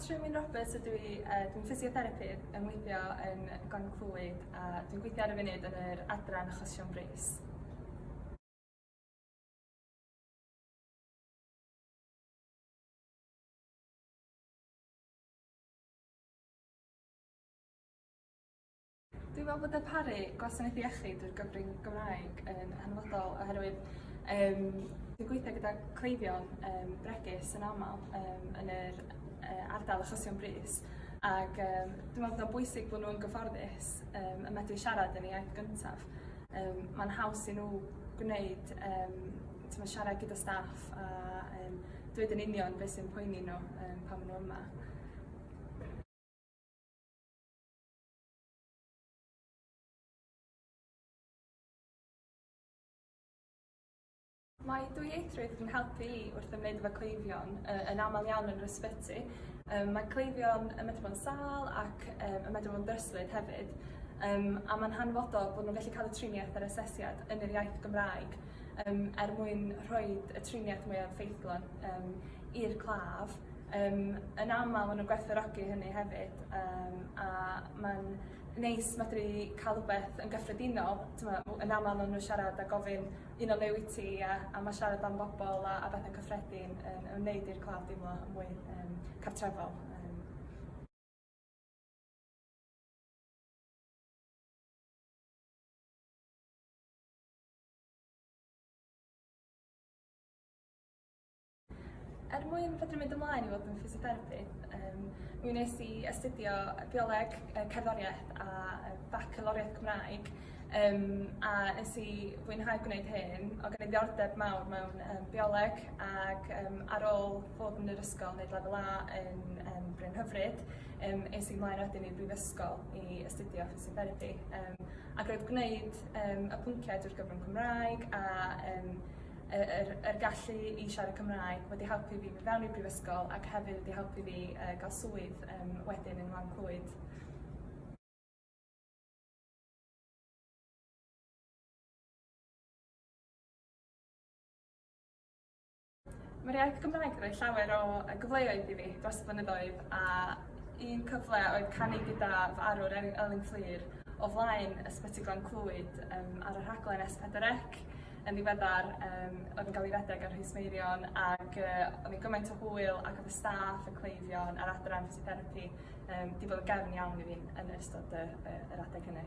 Trymin Roberts ydw i, dwi'n ffisiotherapidd yn weithio yn Glan Clwyd a dwi'n gweithio ar y funud yn yr adran achosion brys. Dwi'n meddwl bod darparu gwasanaeth iechyd drwy'r gyfrwng Gymraeg yn hanfodol oherwydd dwi'n gweithio gyda cleifion bregus yn aml yn yr ardal achosion brys ac dwi'n meddwl bod o'n bwysig bod nhw'n gyfforddus yn medru siarad yn eu iaith gyntaf. Mae'n haws i nhw gwneud siarad gyda staff a dweud yn union beth sy'n poeni nhw pan maen nhw yma. Mae dwyieithrwydd yn helpu i wrth ymwneud efo cleifion yn aml iawn yn yr ysbyty. Mae cleifion yn medru bod yn sâl ac yn medru bod yn dryslyd hefyd. A mae'n hanfodol bod nhw'n gallu cael y triniaeth ar asesiad yn yr iaith Gymraeg mwyn rhoi y triniaeth mwy ffeithlon i'r claf. Yn aml maen nhw'n gwerthfawrogi hynny hefyd a mae'n neis medru cael rhywbeth yn gyffredinol. Yn aml maen nhw'n siarad a gofyn un o newid ti a mae siarad am bobl a bethau cyffredin yn wneud i'r claf deimlo mwy cartrefol. Mwyn fedru mynd ymlaen i fod yn ffisiotherapi, mi wnes i astudio bioleg, cerddoriaeth a bacaloriaeth Cymraeg a nes i fwynhau gwneud hyn. O gen i ddiordeb mawr mewn bioleg ac ar ôl bod yn yr ysgol wneud lefel A yn Bryn Hyfryd, es i mlaen wedyn i'r brifysgol i astudio ffisiotherapi. Ac roedd gwneud y pynciau drwy'r gyfrwng Cymraeg a yr gallu i siarad Cymraeg wedi helpu fi fynd fewn i'r brifysgol ac hefyd wedi helpu fi gael swydd wedyn yn Glan Clwyd. Mae'r iaith Gymraeg yn rhoi llawer o gyfleoedd i fi dros y blynyddoedd a un cyfle oedd canu gyda fy arwr Elin Fflir o flaen ysbyty Glan Clwyd ar y rhaglen S4C yn ddiweddar oedd yn cael ei redeg ar Rhysmeirion ac oedd yn gymaint o hwyl ac oedd y staff, y cleifion a'r adran ffisiotherapi wedi bod yn gefn iawn i fi yn ystod yr adeg hynny.